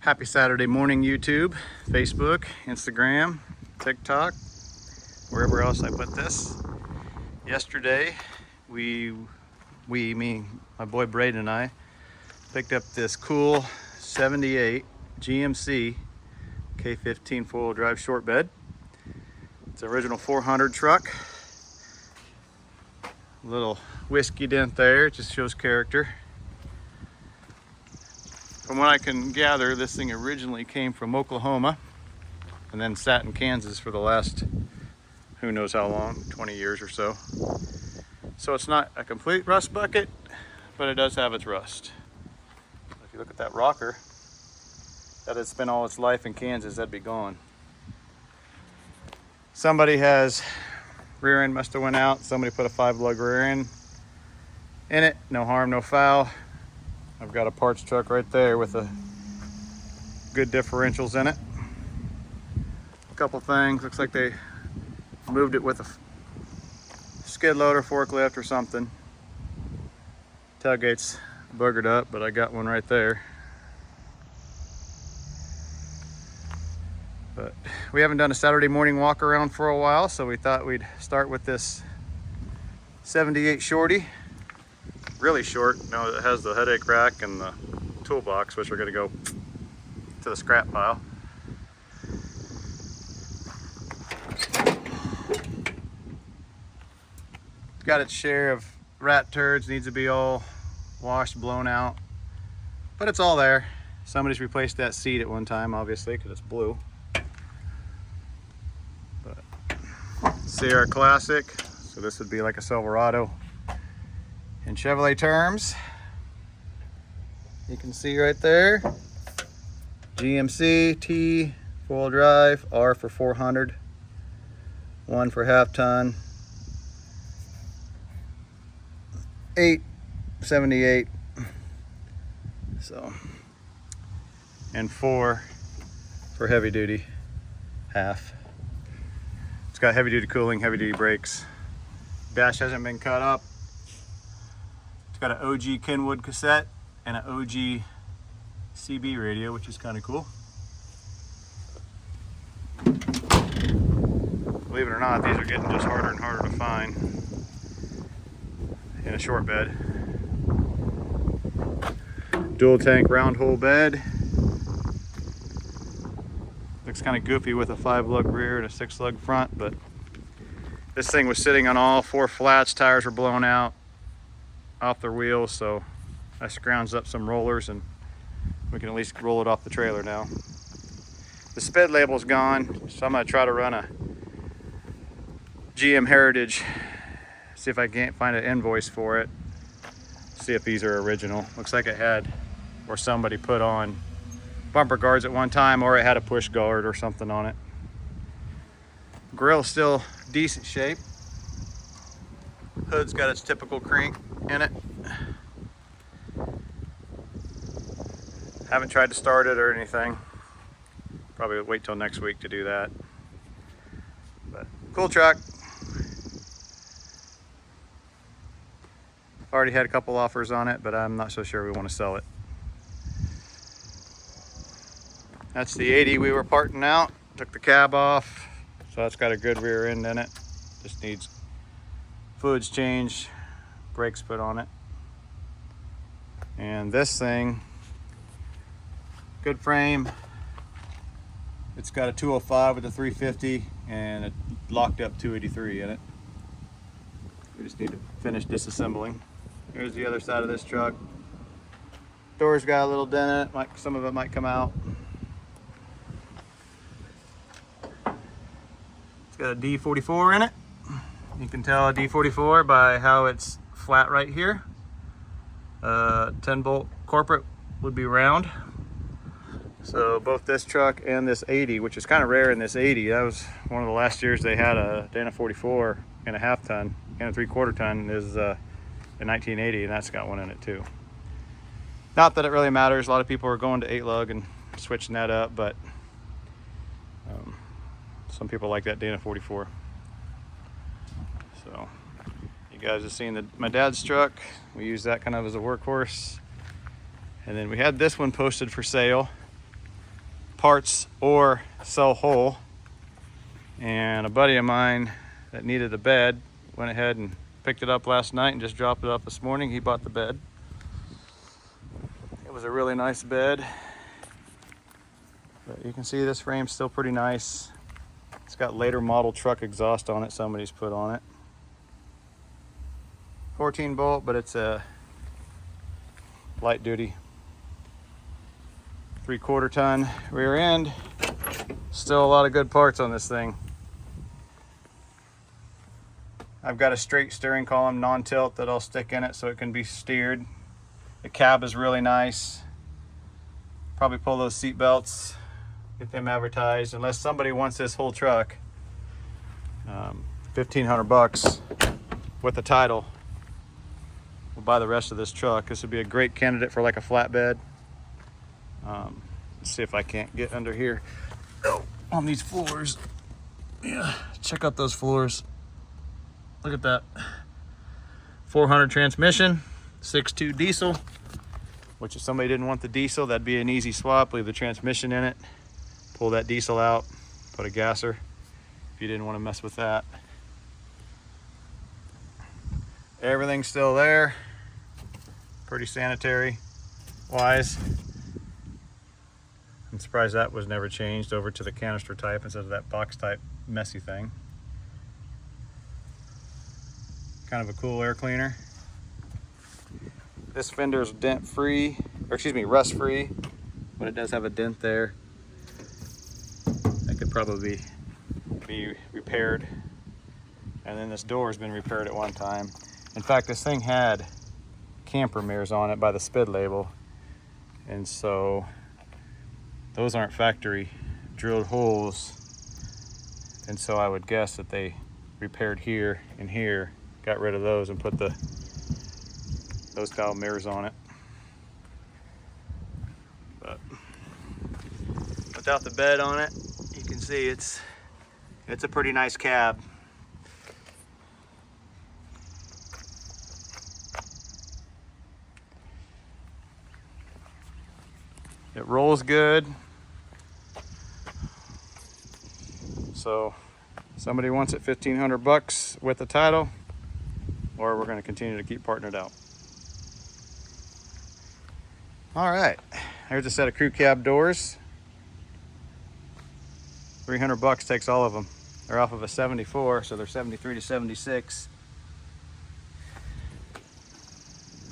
Happy Saturday morning, YouTube, Facebook, Instagram, TikTok, wherever else I put this. Yesterday, me, my boy Braden and I picked up this cool 78 GMC K15 four-wheel drive short bed. It's an original 400 truck. Little whiskey dent there, it just shows character. From what I can gather, this thing originally came from Oklahoma and then sat in Kansas for the last who knows how long, 20 years or so. So it's not a complete rust bucket, but it does have its rust. If you look at that rocker, that had spent all its life in Kansas, that'd be gone. Somebody has, rear end must have went out, somebody put a 5-lug rear end in it, no harm, no foul. I've got a parts truck right there with a good differentials in it. A couple things, looks like they moved it with a skid loader, forklift or something. Tailgate's buggered up, but I got one right there. But we haven't done a Saturday morning walk around for a while, so we thought we'd start with this 78 shorty. Really short. Now it has the headache rack and the toolbox, which are going to go to the scrap pile. It's got its share of rat turds, needs to be all washed, blown out, but it's all there. Somebody's replaced that seat at one time, obviously, because it's blue. But Sierra Classic, so this would be like a Silverado. In Chevrolet terms, you can see right there, GMC T, 4-wheel drive, R for 400, 1 for half ton, 878, so, and 4 for heavy duty, half. It's got heavy duty cooling, heavy duty brakes. Dash hasn't been cut up. Got an OG Kenwood cassette and an OG CB radio, which is kind of cool. Believe it or not, these are getting just harder and harder to find in a short bed. Dual tank round hole bed. Looks kind of goofy with a 5-lug rear and a 6-lug front, but this thing was sitting on all 4 flats. Tires were blown out off their wheels, so I scrounged up some rollers and we can at least roll it off the trailer now. The sped label's gone, so I'm gonna try to run a GM Heritage, see if I can't find an invoice for it, see if these are original. Looks like it had, or somebody put on bumper guards at one time, or it had a push guard or something on it. Grill's still decent shape. Hood's got its typical crank in it. Haven't tried to start it or anything. Probably wait till next week to do that. But cool truck. Already had a couple offers on it, but I'm not so sure we want to sell it. That's the 80 we were parting out. Took the cab off, so that's got a good rear end in it. Just needs fluids changed, brakes put on it. And this thing, good frame. It's got a 205 with a 350 and a locked up 283 in it. We just need to finish disassembling. Here's the other side of this truck. Door's got a little dent in it, some of it might come out. It's got a D44 in it. You can tell a D44 by how it's flat right here. 10-bolt corporate would be round. So both this truck and this 80, which is kind of rare in this 80, that was one of the last years they had a Dana 44 and a half ton and a 3/4 ton is in 1980, and that's got one in it too. Not that it really matters. A lot of people are going to 8-lug and switching that up, but some people like that Dana 44. So you guys have seen my dad's truck. We use that kind of as a workhorse. And then we had this one posted for sale. parts or sell whole. And a buddy of mine that needed a bed went ahead and picked it up last night and just dropped it off this morning. He bought the bed. It was a really nice bed. But you can see this frame's still pretty nice. It's got later model truck exhaust on it, somebody's put on it. 14 bolt, but it's a light duty 3/4 ton rear end. Still a lot of good parts on this thing. I've got a straight steering column, non-tilt, that I'll stick in it so it can be steered. The cab is really nice. Probably pull those seat belts, get them advertised, unless somebody wants this whole truck. $1,500 with the title. We'll buy the rest of this truck. This would be a great candidate for like a flatbed. Let's see if I can't get under here. Oh, on these floors. Yeah, check out those floors. Look at that. 400 transmission, 6.2 diesel, which if somebody didn't want the diesel, that'd be an easy swap. Leave the transmission in it, pull that diesel out, put a gasser if you didn't want to mess with that. Everything's still there. Pretty sanitary wise. I'm surprised that was never changed over to the canister type instead of that box type messy thing. Kind of a cool air cleaner. This fender is dent free, or excuse me, rust free, but it does have a dent there. That could probably be repaired. And then this door has been repaired at one time. In fact, this thing had camper mirrors on it by the SPID label, and so those aren't factory drilled holes, and so I would guess that they repaired here and here, got rid of those and put those style mirrors on it. But without the bed on it, you can see it's a pretty nice cab. It rolls good. So somebody wants it $1,500 with the title, or we're going to continue to keep partnered out. All right, here's a set of crew cab doors. $300 takes all of them. They're off of a 74, so they're 73 to 76.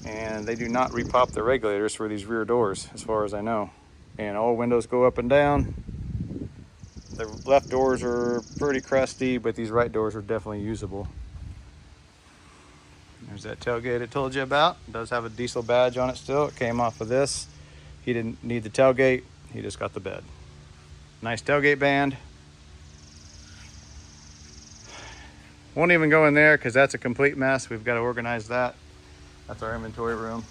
And they do not repop the regulators for these rear doors, as far as I know. And all windows go up and down. The left doors are pretty crusty, but these right doors are definitely usable. There's that tailgate I told you about. It does have a diesel badge on it still. It came off of this. He didn't need the tailgate. He just got the bed. Nice tailgate band. Won't even go in there because that's a complete mess. We've got to organize that. That's our inventory room.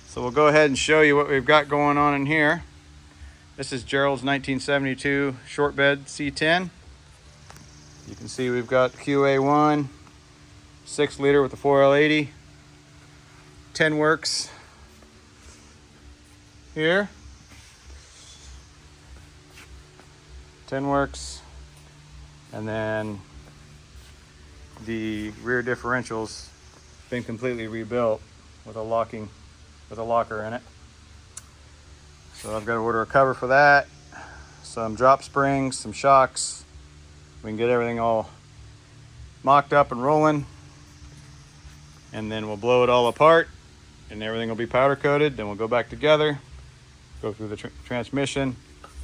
So we'll go ahead and show you what we've got going on in here. This is Gerald's 1972 short bed C10. You can see we've got QA1, 6 liter with the 4L80. 10 works here. 10 works. And then the rear differentials been completely rebuilt with a locker in it. So I've got to order a cover for that, some drop springs, some shocks. We can get everything all mocked up and rolling, and then we'll blow it all apart and everything will be powder coated. Then we'll go back together, go through the transmission,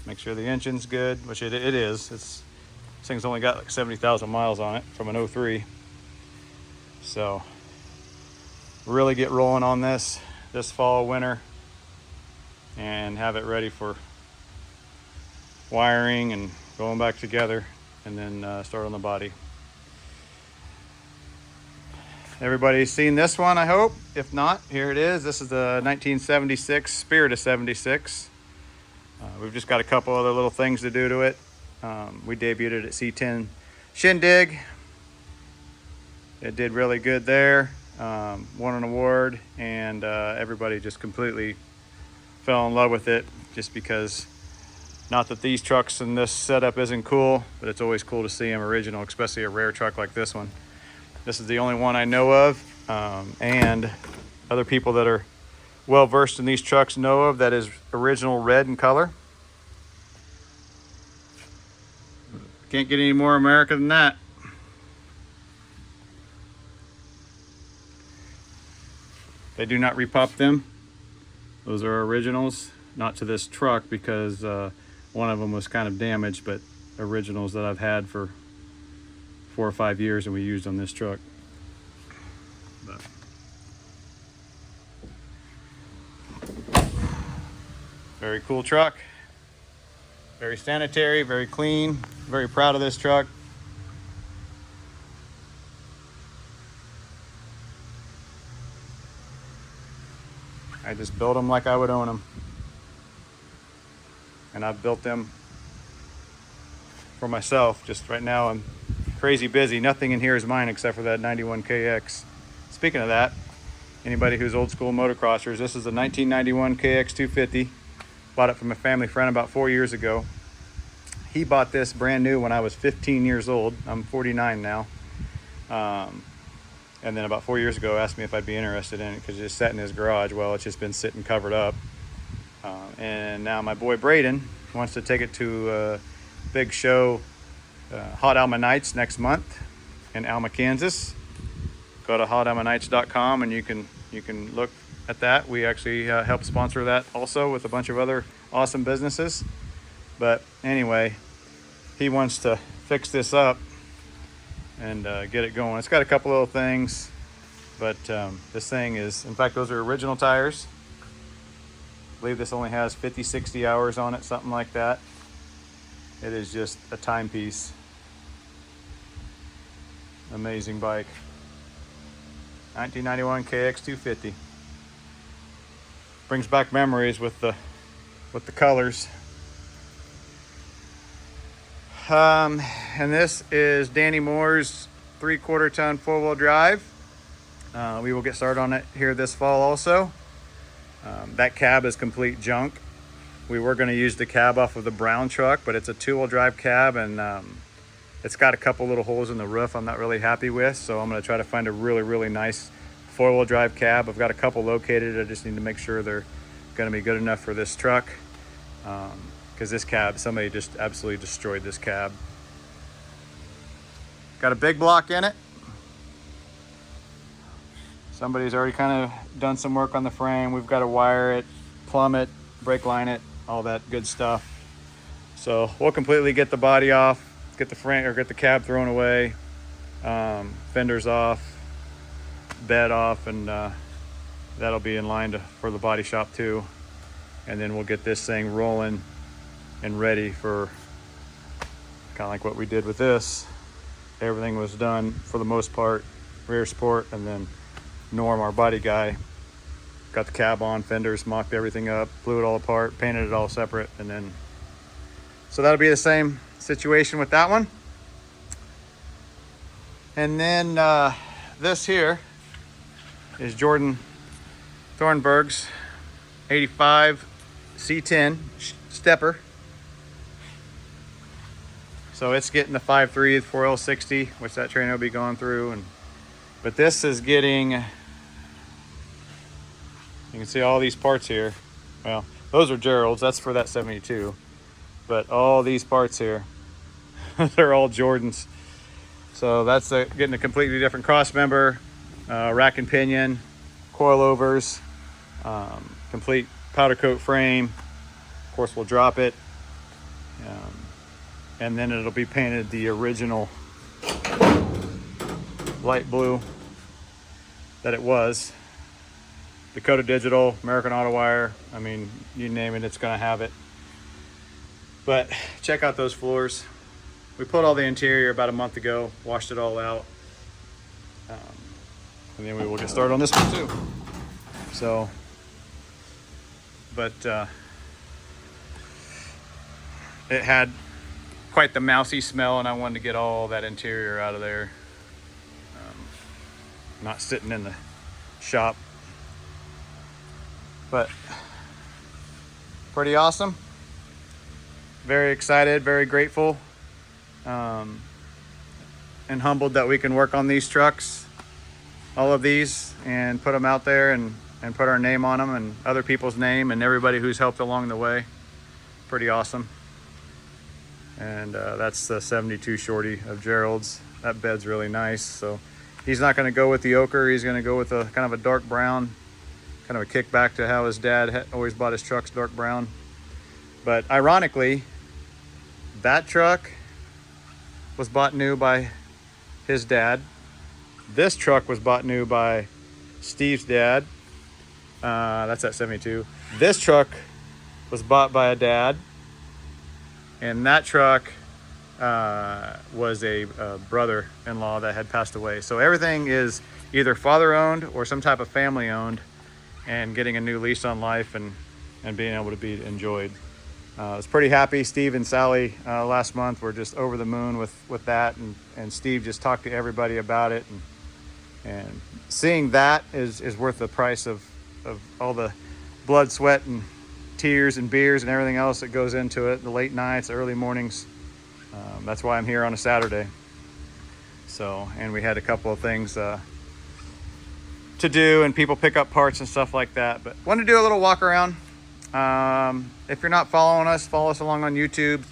make sure the engine's good, which it is. This thing's only got like 70,000 miles on it from an 03. So really get rolling on this fall, winter, and have it ready for wiring and going back together, and then start on the body. Everybody's seen this one, I hope. If not, here it is. This is the 1976 Spirit of 76. We've just got a couple other little things to do to it. We debuted it at C10 Shindig. It did really good there. Won an award, and everybody just completely fell in love with it, just because Not that these trucks and this setup isn't cool, but it's always cool to see them original, especially a rare truck like this one. This is the only one I know of, and other people that are well versed in these trucks know of, that is original red in color. Can't get any more America than that. They do not repop them. Those are originals, not to this truck because one of them was kind of damaged, but originals that I've had for 4 or 5 years and we used on this truck. But very cool truck, very sanitary, very clean, very proud of this truck. I just built them like I would own them, and I've built them for myself. Just right now I'm crazy busy. Nothing in here is mine except for that 91 KX. Speaking of that, anybody who's old school motocrossers, this is a 1991 KX 250. Bought it from a family friend about 4 years ago. He bought this brand new when I was 15 years old. I'm 49 now. And then about 4 years ago asked me if I'd be interested in it because it just sat in his garage. Well, it's just been sitting covered up. And now my boy Braden wants to take it to a big show, Hot Alma Nights, next month in Alma, Kansas. Go to hotalmanights.com and you can look at that. We actually help sponsor that also with a bunch of other awesome businesses. But anyway, he wants to fix this up and get it going. It's got a couple little things, but this thing is, in fact, those are original tires. I believe this only has 50, 60 hours on it, something like that. It is just a timepiece. Amazing bike. 1991 KX 250. Brings back memories with the colors. And this is Danny Moore's 3/4 ton 4-wheel drive. We will get started on it here this fall also. That cab is complete junk. We were going to use the cab off of the brown truck, but it's a 2-wheel drive cab, and it's got a couple little holes in the roof I'm not really happy with, so I'm going to try to find a really nice 4-wheel drive cab. I've got a couple located. I just need to make sure they're going to be good enough for this truck, because this cab, somebody just absolutely destroyed this cab. Got a big block in it. Somebody's already kind of done some work on the frame. We've got to wire it, plumb it, brake line it, all that good stuff. So we'll completely get the body off, get the frame, or get the cab thrown away, fenders off, bed off, and that'll be in line for the body shop too. And then we'll get this thing rolling and ready for kind of like what we did with this. Everything was done for the most part, rear support, and then Norm, our body guy, got the cab on, fenders, mocked everything up, blew it all apart, painted it all separate, and then so that'll be the same situation with that one. And then this here is Jordan Thornburg's 85 C10 stepper. So it's getting the 5.3 4L60, which that train will be going through. But this is getting, you can see all these parts here. Well, those are Gerald's, that's for that 72. But all these parts here, they're all Jordan's. So that's getting a completely different cross member, rack and pinion, coilovers, complete powder coat frame. Of course, we'll drop it. And then it'll be painted the original light blue that it was. Dakota Digital, American Auto Wire, I mean, you name it, it's gonna have it. But check out those floors. We put all the interior about a month ago, washed it all out. And then we will get started on this one too. So, but it had quite the mousy smell, and I wanted to get all that interior out of there. Not sitting in the shop. But pretty awesome. very excited, very grateful, and humbled that we can work on these trucks, all of these, and put them out there and put our name on them and other people's name and everybody who's helped along the way. Pretty awesome. And that's the 72 Shorty of Gerald's. That bed's really nice. So he's not going to go with the ochre. He's going to go with a kind of a dark brown, kind of a kickback to how his dad always bought his trucks dark brown. But ironically, that truck was bought new by his dad. This truck was bought new by Steve's dad. That's at 72. This truck was bought by a dad. And that truck was a brother-in-law that had passed away. So everything is either father-owned or some type of family-owned, and getting a new lease on life and being able to be enjoyed. I was pretty happy. Steve and Sally last month were just over the moon with that, and Steve just talked to everybody about it. And seeing that is worth the price of all the blood, sweat, and tears and beers and everything else that goes into it, the late nights, early mornings. That's why I'm here on a Saturday. So, and we had a couple of things to do, and people pick up parts and stuff like that. But want to do a little walk around. If you're not following us, follow us along on YouTube,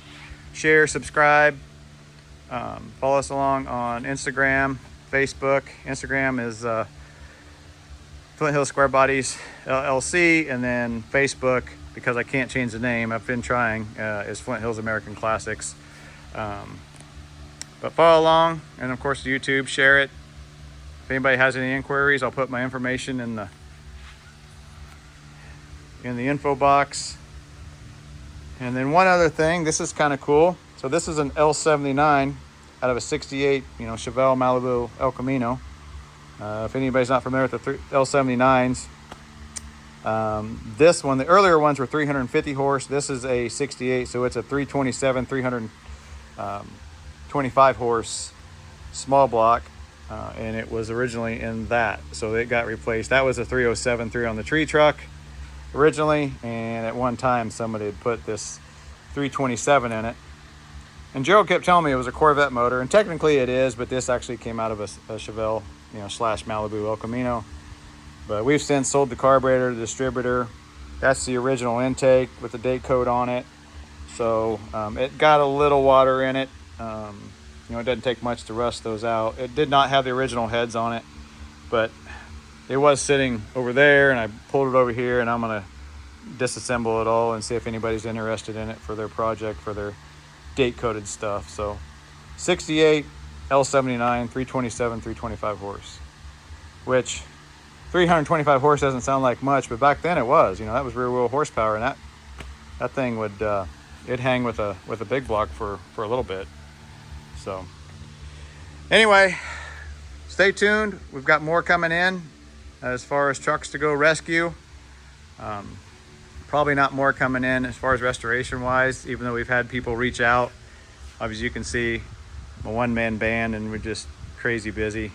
share, subscribe, follow us along on Instagram, Facebook. Instagram is Flint Hills Square Bodies LLC, and then Facebook, because I can't change the name, I've been trying, is Flint Hills American Classics. But follow along, and of course YouTube, share it. If anybody has any inquiries, I'll put my information in the info box. And then one other thing, this is kind of cool. So this is an L79 out of a 68, Chevelle Malibu El Camino. If anybody's not familiar with the L79s, this one, the earlier ones were 350 horse. This is a 68, so it's a 327, 325 horse small block, and it was originally in that, so it got replaced. That was a 307 3 on the tree truck originally, and at one time somebody had put this 327 in it. And Gerald kept telling me it was a Corvette motor, and technically it is, but this actually came out of a Chevelle, slash Malibu El Camino. But we've since sold the carburetor to the distributor. That's the original intake with the date code on it. So it got a little water in it. It doesn't take much to rust those out. It did not have the original heads on it, but it was sitting over there, and I pulled it over here, and I'm gonna disassemble it all and see if anybody's interested in it for their project, for their date coded stuff. So 68 L79, 327, 325 horse, which 325 horse doesn't sound like much, but back then it was. That was rear wheel horsepower, and that thing would it'd hang with a big block for a little bit. So anyway, stay tuned. We've got more coming in as far as trucks to go rescue. Probably not more coming in as far as restoration wise, even though we've had people reach out. Obviously you can see I'm a one-man band, and we're just crazy busy.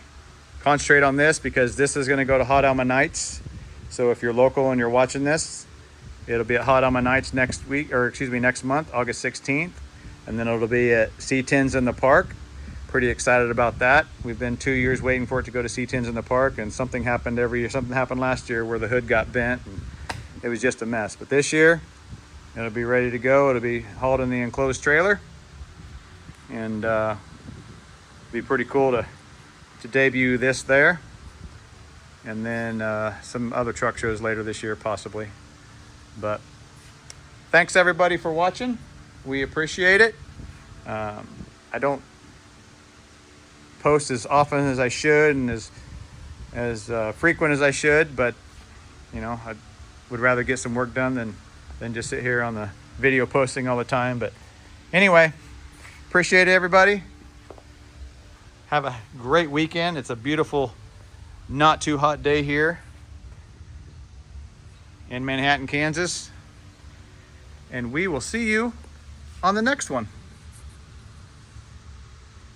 Concentrate on this because this is going to go to Hot Alma Nights. So if you're local and you're watching this, it'll be at Hot Alma Nights next month, August 16th. And then it'll be at C10's in the park. Pretty excited about that. We've been 2 years waiting for it to go to C10's in the park, and something happened every year. Something happened last year where the hood got bent, and it was just a mess. But this year, it'll be ready to go. It'll be hauled in the enclosed trailer, and it'll be pretty cool to debut this there. And then some other truck shows later this year, possibly. But thanks everybody for watching. We appreciate it. I don't post as often as I should and as frequent as I should, but I would rather get some work done than just sit here on the video posting all the time. But anyway, appreciate it, everybody. Have a great weekend. It's a beautiful, not too hot day here in Manhattan, Kansas. And we will see you on the next one.